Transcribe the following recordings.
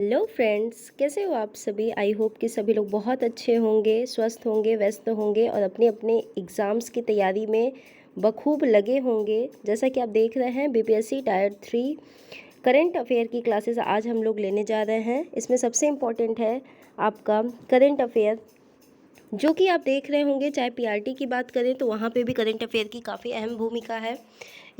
Hello friends, कैसे हो आप सभी। आई होप कि सभी लोग बहुत अच्छे होंगे, स्वस्थ होंगे, व्यस्त होंगे और अपने अपने एग्ज़ाम्स की तैयारी में बखूब लगे होंगे। जैसा कि आप देख रहे हैं, बीपीएससी टायर 3 करंट अफेयर की क्लासेस आज हम लोग लेने जा रहे हैं। इसमें सबसे इम्पॉर्टेंट है आपका करंट अफेयर, जो कि आप देख रहे होंगे। चाहे पीआरटी की बात करें तो वहाँ पे भी करंट अफेयर की काफ़ी अहम भूमिका है।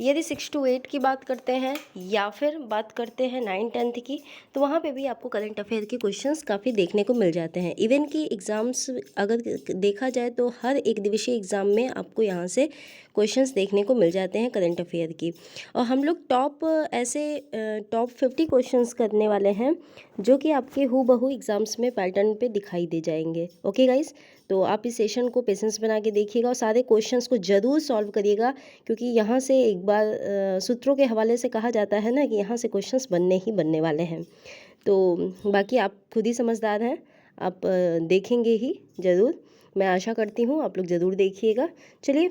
यदि 6 to 8 की बात करते हैं या फिर बात करते हैं 9-10 की, तो वहाँ पे भी आपको करंट अफेयर के क्वेश्चंस काफ़ी देखने को मिल जाते हैं। इवन कि एग्ज़ाम्स अगर देखा जाए तो हर एक दिवसीय एग्ज़ाम में आपको यहाँ से क्वेश्चंस देखने को मिल जाते हैं करंट अफेयर की। और हम लोग टॉप 50 क्वेश्चंस करने वाले हैं, जो कि आपके हूबहू एग्ज़ाम्स में पैटर्न पे दिखाई दे जाएंगे। ओके गाइस, तो आप इस सेशन को पेशेंस बना के देखिएगा और सारे क्वेश्चंस को ज़रूर सॉल्व करिएगा, क्योंकि यहाँ से एक बार सूत्रों के हवाले से कहा जाता है ना कि यहाँ से क्वेश्चंस बनने ही बनने वाले हैं। तो बाकी आप खुद ही समझदार हैं, आप देखेंगे ही ज़रूर। मैं आशा करती हूँ आप लोग ज़रूर देखिएगा। चलिए,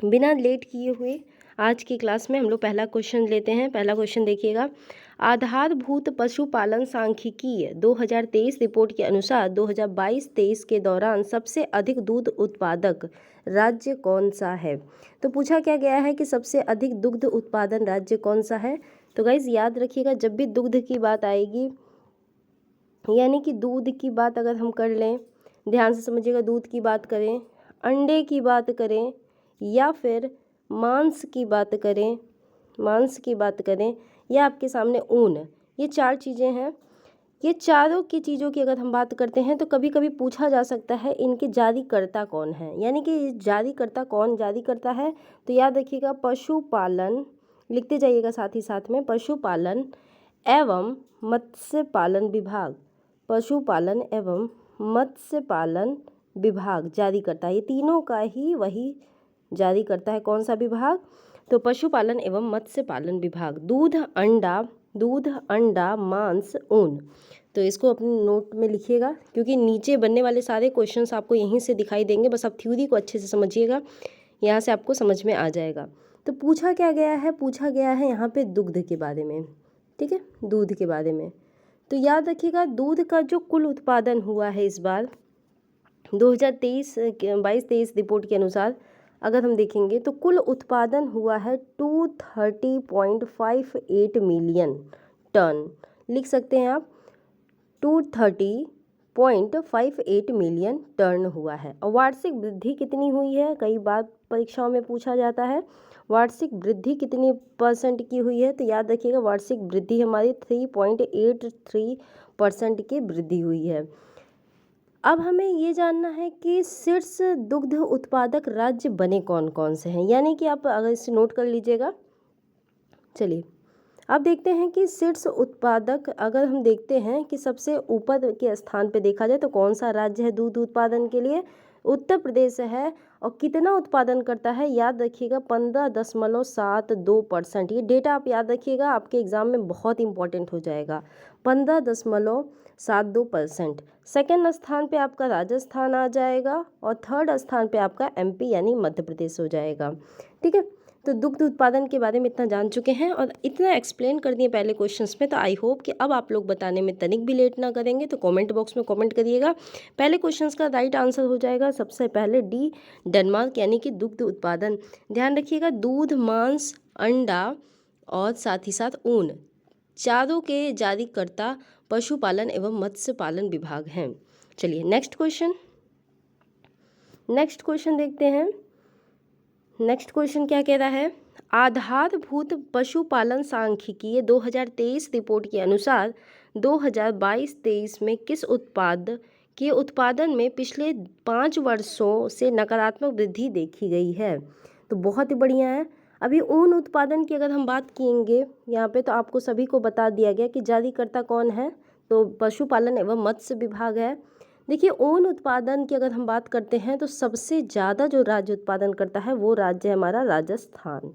बिना लेट किए हुए आज की क्लास में हम लोग पहला क्वेश्चन लेते हैं। पहला क्वेश्चन देखिएगा। आधारभूत पशुपालन सांख्यिकीय 2023 रिपोर्ट के अनुसार 2022-23 के दौरान सबसे अधिक दूध उत्पादक राज्य कौन सा है। तो पूछा क्या गया है कि सबसे अधिक दुग्ध उत्पादन राज्य कौन सा है। तो गाइज याद रखिएगा, जब भी दुग्ध की बात आएगी, यानी कि दूध की बात अगर हम कर लें, ध्यान से समझिएगा, दूध की बात करें, अंडे की बात करें या फिर मांस की बात करें या आपके सामने ऊन, ये चार चीज़ें हैं। ये चारों की चीज़ों की अगर हम बात करते हैं तो कभी कभी पूछा जा सकता है इनके जारीकर्ता कौन है, यानी कि जारीकर्ता कौन जारी करता है। तो याद रखिएगा, पशुपालन लिखते जाइएगा, साथ ही साथ में पशुपालन एवं मत्स्य पालन विभाग, पशुपालन एवं मत्स्य पालन विभाग जारी करता है। ये तीनों का ही वही जारी करता है। कौन सा विभाग? तो पशुपालन एवं मत्स्य पालन विभाग। दूध अंडा मांस ऊन। तो इसको अपने नोट में लिखिएगा, क्योंकि नीचे बनने वाले सारे क्वेश्चंस आपको यहीं से दिखाई देंगे। बस आप थ्योरी को अच्छे से समझिएगा, यहाँ से आपको समझ में आ जाएगा। तो पूछा क्या गया है? पूछा गया है यहाँ पे दुग्ध के बारे में, ठीक है, दूध के बारे में। तो याद रखिएगा, दूध का जो कुल उत्पादन हुआ है इस बार 2022-23 रिपोर्ट के अनुसार अगर हम देखेंगे तो कुल उत्पादन हुआ है 230.58 मिलियन टन। लिख सकते हैं आप, 230.58 मिलियन टन हुआ है। और वार्षिक वृद्धि कितनी हुई है, कई बार परीक्षाओं में पूछा जाता है, वार्षिक वृद्धि कितनी % की हुई है। तो याद रखिएगा, वार्षिक वृद्धि हमारी 3.83% की वृद्धि हुई है। अब हमें ये जानना है कि शीर्ष दुग्ध उत्पादक राज्य बने कौन कौन से हैं, यानी कि आप अगर इसे नोट कर लीजिएगा। चलिए, अब देखते हैं कि शीर्ष उत्पादक, अगर हम देखते हैं कि सबसे ऊपर के स्थान पे देखा जाए तो कौन सा राज्य है दूध उत्पादन के लिए। उत्तर प्रदेश है। और कितना उत्पादन करता है, याद रखिएगा 15.72%। ये डेटा आप याद रखिएगा, आपके एग्जाम में बहुत इंपॉर्टेंट हो जाएगा। 15.72%। सेकेंड स्थान पे आपका राजस्थान आ जाएगा और थर्ड स्थान पे आपका एमपी यानी मध्य प्रदेश हो जाएगा। ठीक है, तो दुग्ध उत्पादन के बारे में इतना जान चुके हैं और इतना एक्सप्लेन कर दिए पहले क्वेश्चंस में। तो आई होप कि अब आप लोग बताने में तनिक भी लेट ना करेंगे। तो कमेंट बॉक्स में कमेंट करिएगा। पहले क्वेश्चंस का राइट आंसर हो जाएगा सबसे पहले डी, डेनमार्क, यानी कि दुग्ध उत्पादन। ध्यान रखिएगा, दूध मांस अंडा और साथ ही साथ ऊन, चारों के जारीकर्ता पशुपालन एवं मत्स्य पालन विभाग हैं। चलिए नेक्स्ट क्वेश्चन देखते हैं। नेक्स्ट क्वेश्चन क्या कह रहा है। आधारभूत पशुपालन सांख्यिकीय 2023 रिपोर्ट के अनुसार 2022-23 में किस उत्पाद के उत्पादन में पिछले 5 वर्षों से नकारात्मक वृद्धि देखी गई है। तो बहुत ही बढ़िया है। अभी ऊन उत्पादन की अगर हम बात किएंगे यहाँ पे, तो आपको सभी को बता दिया गया कि जारीकर्ता कौन है। तो पशुपालन एवं मत्स्य विभाग है। देखिए, ऊन उत्पादन की अगर हम बात करते हैं तो सबसे ज़्यादा जो राज्य उत्पादन करता है वो राज्य है हमारा राजस्थान।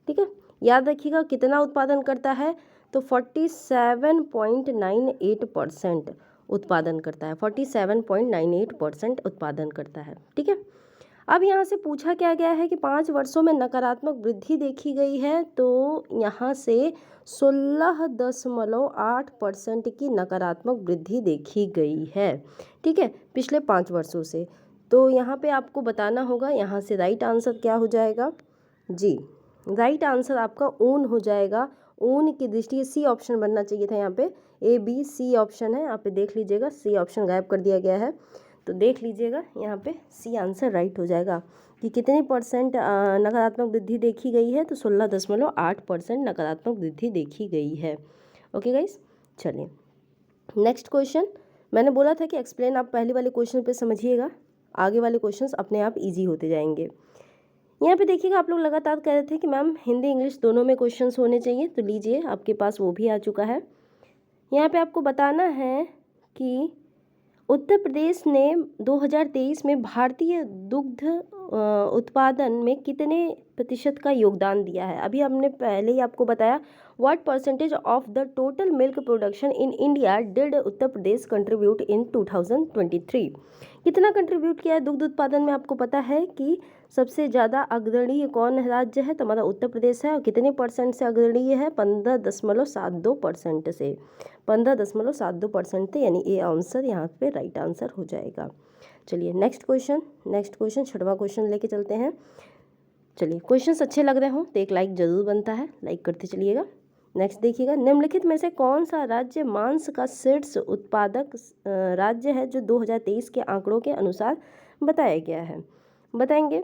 ठीक है, याद रखिएगा कितना उत्पादन करता है, तो 47.98% उत्पादन करता है। 47.98% उत्पादन करता है। ठीक है, अब यहाँ से पूछा क्या गया है कि 5 वर्षों में नकारात्मक वृद्धि देखी गई है, तो यहाँ से 16.8% की नकारात्मक वृद्धि देखी गई है, ठीक है, पिछले 5 वर्षों से। तो यहाँ पे आपको बताना होगा, यहाँ से राइट आंसर क्या हो जाएगा जी, राइट आंसर आपका ऊन हो जाएगा। ऊन की दृष्टि सी ऑप्शन बनना चाहिए था, यहाँ पे ए बी सी ऑप्शन है, यहाँ पे देख लीजिएगा सी ऑप्शन गायब कर दिया गया है, तो देख लीजिएगा यहाँ पे सी आंसर राइट हो जाएगा। कि कितनी परसेंट नकारात्मक वृद्धि देखी गई है, तो 16.8% नकारात्मक वृद्धि देखी गई है। ओके गाइस, चलिए नेक्स्ट क्वेश्चन। मैंने बोला था कि एक्सप्लेन आप पहले वाले क्वेश्चन पे समझिएगा, आगे वाले क्वेश्चंस अपने आप ईजी होते जाएंगे। यहाँ पे देखिएगा, आप लोग लगातार कह रहे थे कि मैम हिंदी इंग्लिश दोनों में क्वेश्चंस होने चाहिए, तो लीजिए आपके पास वो भी आ चुका है। यहाँ पे आपको बताना है कि उत्तर प्रदेश ने 2023 में भारतीय दुग्ध उत्पादन में कितने प्रतिशत का योगदान दिया है। अभी हमने पहले ही आपको बताया, what percentage of the total milk production in India did Uttar Pradesh contribute in 2023। कितना कंट्रीब्यूट किया है दुग्ध उत्पादन में, आपको पता है कि सबसे ज़्यादा अग्रणीय कौन राज्य है, तो हमारा उत्तर प्रदेश है। और कितने परसेंट से अग्रणीय है, 15.72% से, 15.72% थे, यानी ए आंसर यहाँ पे राइट आंसर हो जाएगा। चलिए नेक्स्ट क्वेश्चन 6वां क्वेश्चन लेके चलते हैं। चलिए क्वेश्चंस अच्छे लग रहे हो तो एक लाइक जरूर बनता है, लाइक करते चलिएगा। नेक्स्ट देखिएगा, निम्नलिखित में से कौन सा राज्य मांस का शीर्ष उत्पादक राज्य है जो 2023 के आंकड़ों के अनुसार बताया गया है। बताएंगे,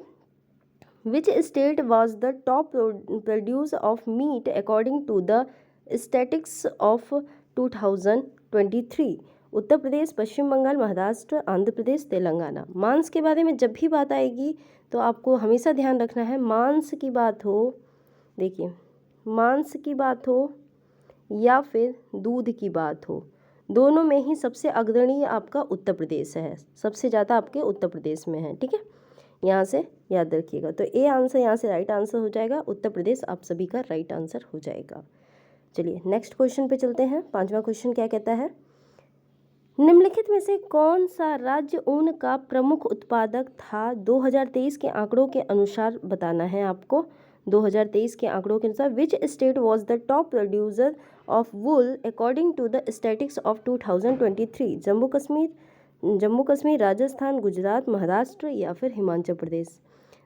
which state was the top produce of meat according to the statistics of 2023। Uttar Pradesh, Paschim Bengal, Maharashtra, Andhra Pradesh, Telangana. मांस के बारे में जब भी बात आएगी तो आपको हमेशा ध्यान रखना है, मांस की बात हो, देखिए मांस की बात हो या फिर दूध की बात हो, दोनों में ही सबसे अग्रणीय आपका उत्तर प्रदेश है, सबसे ज़्यादा आपके उत्तर प्रदेश में है, ठीक है, यहाँ से याद रखिएगा। तो ए आंसर यहाँ से राइट आंसर हो जाएगा, उत्तर प्रदेश आप सभी का राइट आंसर हो जाएगा। चलिए नेक्स्ट क्वेश्चन पे चलते हैं। 5वां क्वेश्चन क्या कहता है, निम्नलिखित में से कौन सा राज्य ऊन का प्रमुख उत्पादक था 2023 के आंकड़ों के अनुसार बताना है आपको। 2023 के आंकड़ों के अनुसार which state was the top producer of wool according to the statistics of 2023। Jammu Kashmir, Rajasthan, Gujarat, Maharashtra या फिर हिमाचल प्रदेश।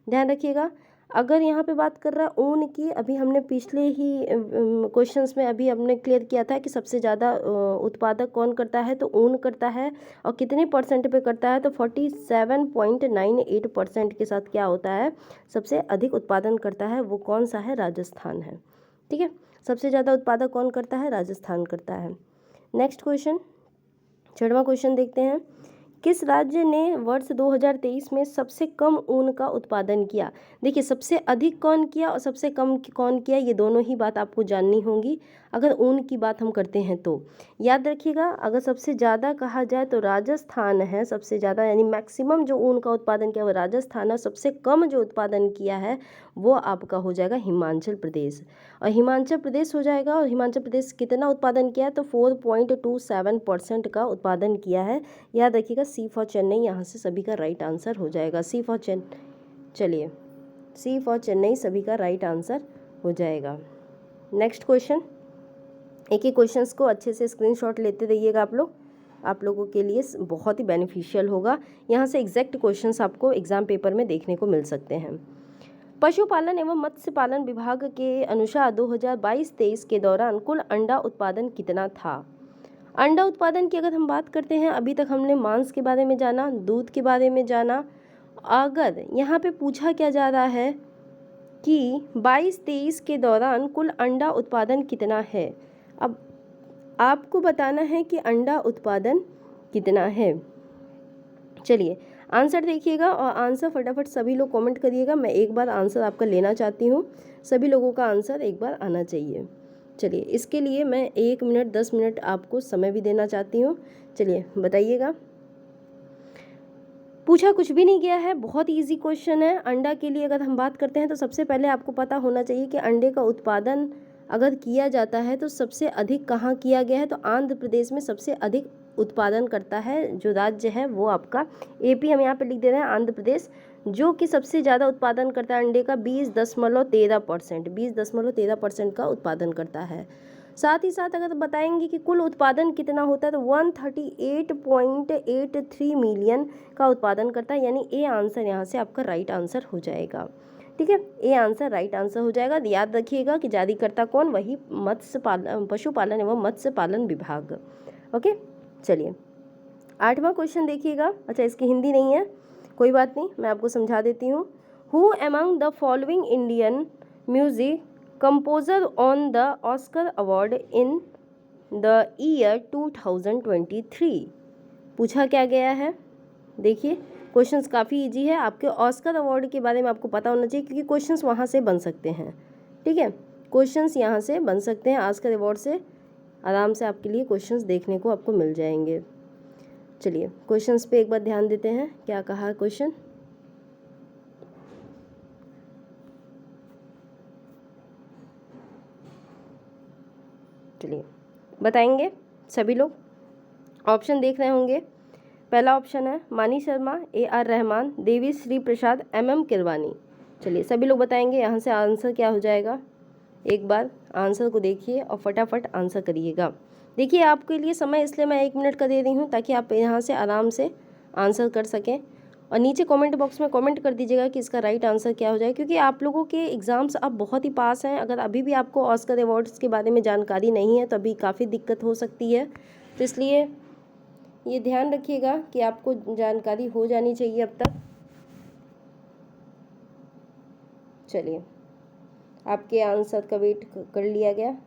ध्यान रखिएगा, अगर यहाँ पे बात कर रहा है ऊन की, अभी हमने पिछले ही क्वेश्चंस में अभी हमने क्लियर किया था कि सबसे ज़्यादा उत्पादक कौन करता है, तो ऊन करता है। और कितने परसेंट पे करता है, तो 47.98% के साथ क्या होता है, सबसे अधिक उत्पादन करता है, वो कौन सा है, राजस्थान है, ठीक है। सबसे ज़्यादा उत्पादक कौन करता है, राजस्थान करता है। नेक्स्ट क्वेश्चन, 6वां क्वेश्चन देखते हैं, किस राज्य ने वर्ष 2023 में सबसे कम ऊन का उत्पादन किया। देखिए सबसे अधिक कौन किया और सबसे कम कौन किया, ये दोनों ही बात आपको जाननी होगी अगर ऊन की बात हम करते हैं तो। याद रखिएगा, अगर सबसे ज़्यादा कहा जाए तो राजस्थान है सबसे ज़्यादा, यानी मैक्सिमम जो ऊन का उत्पादन किया वो राजस्थान है। सबसे कम जो उत्पादन किया है वो आपका हो जाएगा हिमाचल प्रदेश, और हिमाचल प्रदेश हो जाएगा। और हिमाचल प्रदेश कितना उत्पादन किया है, तो 4.27% का उत्पादन किया है। याद रखिएगा सी फॉर चेन्नई यहाँ से सभी का राइट आंसर हो जाएगा, सी फॉर चलिए सी फॉर चेन्नई सभी का राइट आंसर हो जाएगा। नेक्स्ट क्वेश्चन, एक ही क्वेश्चंस को अच्छे से स्क्रीनशॉट लेते रहिएगा आप लोगों के लिए बहुत ही बेनिफिशियल होगा। यहाँ से एग्जैक्ट क्वेश्चंस आपको एग्जाम पेपर में देखने को मिल सकते हैं। पशुपालन एवं मत्स्य पालन विभाग के अनुसार 2022-23 के दौरान कुल अंडा उत्पादन कितना था। अंडा उत्पादन की अगर हम बात करते हैं, अभी तक हमने मांस के बारे में जाना, दूध के बारे में जाना। अगर यहाँ पे पूछा क्या जा रहा है कि 22-23 के दौरान कुल अंडा उत्पादन कितना है, अब आपको बताना है कि अंडा उत्पादन कितना है। चलिए आंसर देखिएगा और आंसर फटाफट सभी लोग कमेंट करिएगा। मैं एक बार आंसर आपका लेना चाहती हूँ, सभी लोगों का आंसर एक बार आना चाहिए। चलिए इसके लिए मैं 1 मिनट 10 मिनट आपको समय भी देना चाहती हूँ। चलिए बताइएगा। पूछा कुछ भी नहीं गया है, बहुत इजी क्वेश्चन है। अंडा के लिए अगर हम बात करते हैं तो सबसे पहले आपको पता होना चाहिए कि अंडे का उत्पादन अगर किया जाता है तो सबसे अधिक कहाँ किया गया है, तो आंध्र प्रदेश में सबसे अधिक उत्पादन करता है जो राज्य है वो आपका एपी, हम यहाँ पे लिख दे रहे हैं आंध्र प्रदेश, जो कि सबसे ज़्यादा उत्पादन करता है अंडे का 20.13%, 20.13% का उत्पादन करता है। साथ ही साथ अगर बताएंगे कि कुल उत्पादन कितना होता है तो 138.83 मिलियन का उत्पादन करता है, यानी ए आंसर यहाँ से आपका राइट आंसर हो जाएगा। ठीक है, ए आंसर राइट आंसर हो जाएगा। याद रखिएगा कि जारीकर्ता कौन, वही मत्स्य पालन, पशुपालन एवं मत्स्य पालन विभाग। ओके, चलिए 8वां क्वेश्चन देखिएगा। अच्छा, इसकी हिंदी नहीं है, कोई बात नहीं, मैं आपको समझा देती हूँ। Who among the following Indian music composer on the Oscar award in the year 2023, पूछा क्या गया है। देखिए क्वेश्चंस काफ़ी इजी है, आपके ऑस्कर अवार्ड के बारे में आपको पता होना चाहिए क्योंकि क्वेश्चंस वहाँ से बन सकते हैं। ठीक है, क्वेश्चंस यहाँ से बन सकते हैं, ऑस्कर अवार्ड से आराम से आपके लिए क्वेश्चंस देखने को आपको मिल जाएंगे। चलिए क्वेश्चंस पे एक बार ध्यान देते हैं, क्या कहा है क्वेश्चन। चलिए बताएंगे सभी लोग, ऑप्शन देख रहे होंगे। पहला ऑप्शन है मानी शर्मा, AR रहमान, देवी श्री प्रसाद, MM किरवानी। चलिए सभी लोग बताएंगे यहाँ से आंसर क्या हो जाएगा। एक बार आंसर को देखिए और फटाफट आंसर करिएगा। देखिए आपके लिए समय इसलिए मैं 1 मिनट का दे रही हूँ ताकि आप यहाँ से आराम से आंसर कर सकें, और नीचे कमेंट बॉक्स में कमेंट कर दीजिएगा कि इसका राइट आंसर क्या हो जाए, क्योंकि आप लोगों के एग्ज़ाम्स अब बहुत ही पास हैं। अगर अभी भी आपको ऑस्कर अवार्ड्स के बारे में जानकारी नहीं है तो अभी काफ़ी दिक्कत हो सकती है, तो इसलिए ये ध्यान रखिएगा कि आपको जानकारी हो जानी चाहिए अब तक। चलिए आपके आंसर का वेट कर लिया गया।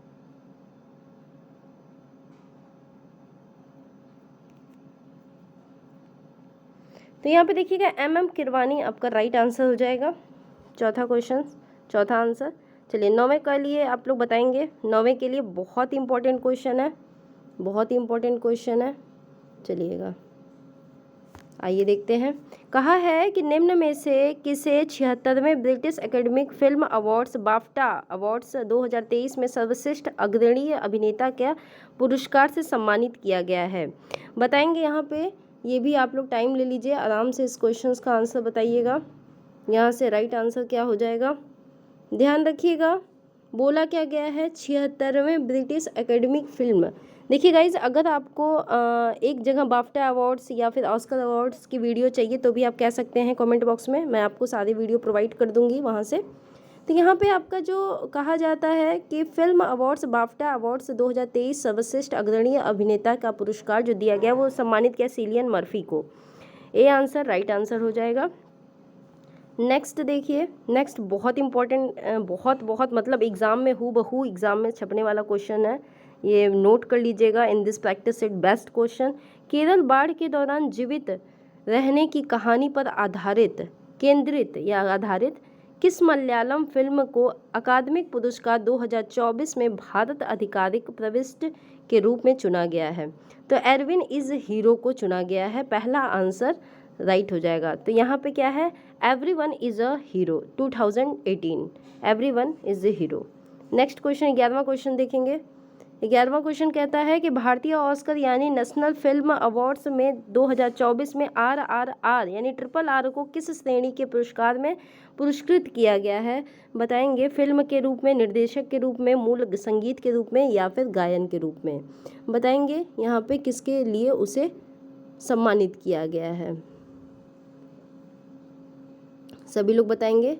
तो यहाँ पे देखिएगा MM किरवानी आपका राइट आंसर हो जाएगा, चौथा क्वेश्चन, चौथा आंसर। चलिए 9वें के लिए आप लोग बताएंगे, 9वें के लिए बहुत ही इंपॉर्टेंट क्वेश्चन है, बहुत ही इंपॉर्टेंट क्वेश्चन है। चलिएगा आइए देखते हैं। कहा है कि निम्न में से किसे 76वें British academic film awards BAFTA awards 2023 में सर्वश्रेष्ठ अग्रणी अभिनेता के पुरस्कार से सम्मानित किया गया है, बताएंगे। यहाँ पे ये भी आप लोग टाइम ले लीजिए, आराम से इस क्वेश्चन का आंसर बताइएगा। यहाँ से राइट आंसर क्या हो जाएगा, ध्यान रखिएगा। बोला क्या गया है, 76वें ब्रिटिश एकेडमिक फिल्म। देखिए गाइज, अगर आपको एक जगह बाफ्टा अवार्ड्स या फिर ऑस्कर अवार्ड्स की वीडियो चाहिए तो भी आप कह सकते हैं कमेंट बॉक्स में, मैं आपको सारी वीडियो प्रोवाइड कर दूंगी वहाँ से। तो यहाँ पे आपका जो कहा जाता है कि फिल्म अवार्ड्स बाफ्टा अवार्ड्स 2023 सर्वश्रेष्ठ अग्रणी अभिनेता का पुरस्कार जो दिया गया वो सम्मानित किया सिलियन मर्फी को। ए आंसर राइट आंसर हो जाएगा। नेक्स्ट देखिए, नेक्स्ट बहुत इंपॉर्टेंट, बहुत मतलब एग्ज़ाम में हूबहू एग्ज़ाम में छपने वाला क्वेश्चन है, ये नोट कर लीजिएगा। In this practice set best question. Kerala बाढ़ के दौरान जीवित रहने की कहानी पर आधारित किस मलयालम फिल्म को अकादमिक पुरस्कार 2024 में भारत आधिकारिक प्रविष्ट के रूप में चुना गया है, तो एरविन इज हीरो को चुना गया है, पहला आंसर राइट हो जाएगा। तो यहाँ पे क्या है, everyone is a hero 2018, everyone is a hero. Next question 11वां क्वेश्चन देखेंगे। 11वां क्वेश्चन कहता है कि भारतीय ऑस्कर यानी नेशनल फिल्म अवार्ड्स में 2024 में RRR यानी RRR को किस श्रेणी के पुरस्कार में पुरस्कृत किया गया है, बताएंगे। फिल्म के रूप में, निर्देशक के रूप में, मूल संगीत के रूप में या फिर गायन के रूप में, बताएंगे यहाँ पे किसके लिए उसे सम्मानित किया गया है, सभी लोग बताएंगे।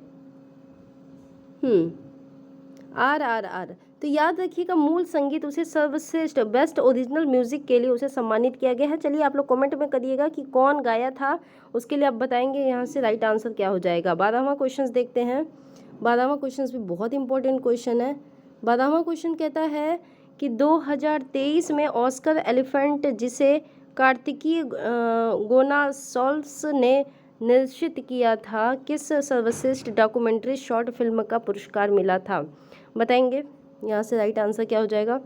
RRR, तो याद रखिएगा मूल संगीत उसे सर्वश्रेष्ठ बेस्ट ओरिजिनल म्यूजिक के लिए उसे सम्मानित किया गया है। चलिए आप लोग कमेंट में करिएगा कि कौन गाया था, उसके लिए आप बताएंगे यहाँ से राइट आंसर क्या हो जाएगा। 12वां क्वेश्चन देखते हैं। 12वां क्वेश्चन भी बहुत इंपॉर्टेंट क्वेश्चन है। 12वां क्वेश्चन कहता है कि 2023 में ऑस्कर एलिफेंट जिसे कार्तिकी गोनासोल्स ने निश्चित किया था, किस सर्वश्रेष्ठ डॉक्यूमेंट्री शॉर्ट फिल्म का पुरस्कार मिला था, बताएंगे। यहाँ से राइट आंसर क्या हो जाएगा।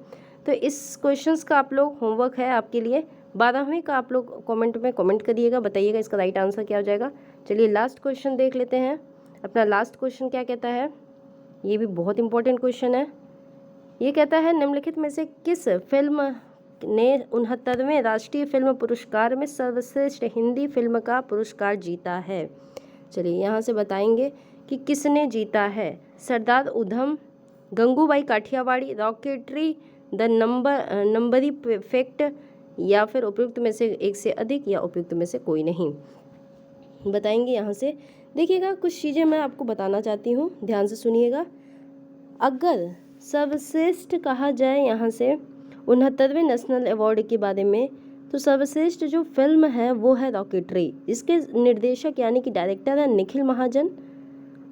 तो इस क्वेश्चंस का आप लोग होमवर्क है आपके लिए, 12वें का आप लोग कमेंट में कमेंट करिएगा, बताइएगा इसका राइट आंसर क्या हो जाएगा। चलिए लास्ट क्वेश्चन देख लेते हैं। अपना लास्ट क्वेश्चन क्या कहता है, ये भी बहुत इंपॉर्टेंट क्वेश्चन है। ये कहता है निम्नलिखित में से किस फिल्म ने 69वें राष्ट्रीय फिल्म पुरस्कार में सर्वश्रेष्ठ हिंदी फिल्म का पुरस्कार जीता है। चलिए यहाँ से बताएंगे कि किसने जीता है। सरदार उधम, गंगूबाई काठियावाड़ी, रॉकेटरी, द नंबरी इफेक्ट, या फिर उपयुक्त में से एक से अधिक, या उपयुक्त में से कोई नहीं। बताएंगे यहाँ से। देखिएगा, कुछ चीज़ें मैं आपको बताना चाहती हूँ, ध्यान से सुनिएगा। अगर सर्वश्रेष्ठ कहा जाए यहाँ से 69वें नेशनल अवार्ड के बारे में, तो सर्वश्रेष्ठ जो फिल्म है वो है रॉकेटरी। इसके निर्देशक यानी कि डायरेक्टर है निखिल महाजन।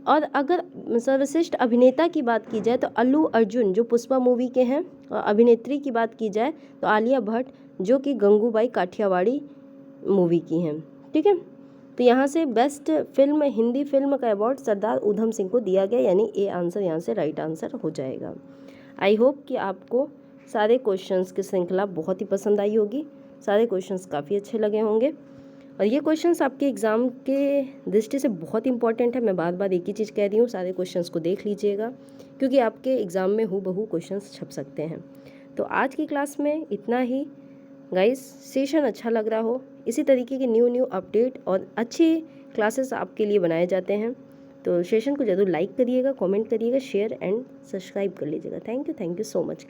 और अगर सर्वश्रेष्ठ अभिनेता की बात की जाए तो अल्लू अर्जुन जो पुष्पा मूवी के हैं, और अभिनेत्री की बात की जाए तो आलिया भट्ट जो कि गंगूबाई काठियावाड़ी मूवी की हैं। ठीक है, तो यहाँ से बेस्ट फिल्म हिंदी फिल्म का अवार्ड सरदार उधम सिंह को दिया गया, यानी ए आंसर यहाँ से राइट आंसर हो जाएगा। आई होप कि आपको सारे क्वेश्चंस की श्रृंखला बहुत ही पसंद आई होगी, सारे क्वेश्चंस काफ़ी अच्छे लगे होंगे। और ये क्वेश्चंस आपके एग्ज़ाम के दृष्टि से बहुत इंपॉर्टेंट है। मैं बार बार एक ही चीज़ कह रही हूँ, सारे क्वेश्चंस को देख लीजिएगा, क्योंकि आपके एग्ज़ाम में हूबहू क्वेश्चंस छप सकते हैं। तो आज की क्लास में इतना ही गाइस। सेशन अच्छा लग रहा हो, इसी तरीके के न्यू अपडेट और अच्छी क्लासेस आपके लिए बनाए जाते हैं, तो सेशन को ज़रूर लाइक करिएगा, कमेंट करिएगा, शेयर एंड सब्सक्राइब कर लीजिएगा। Thank you so much.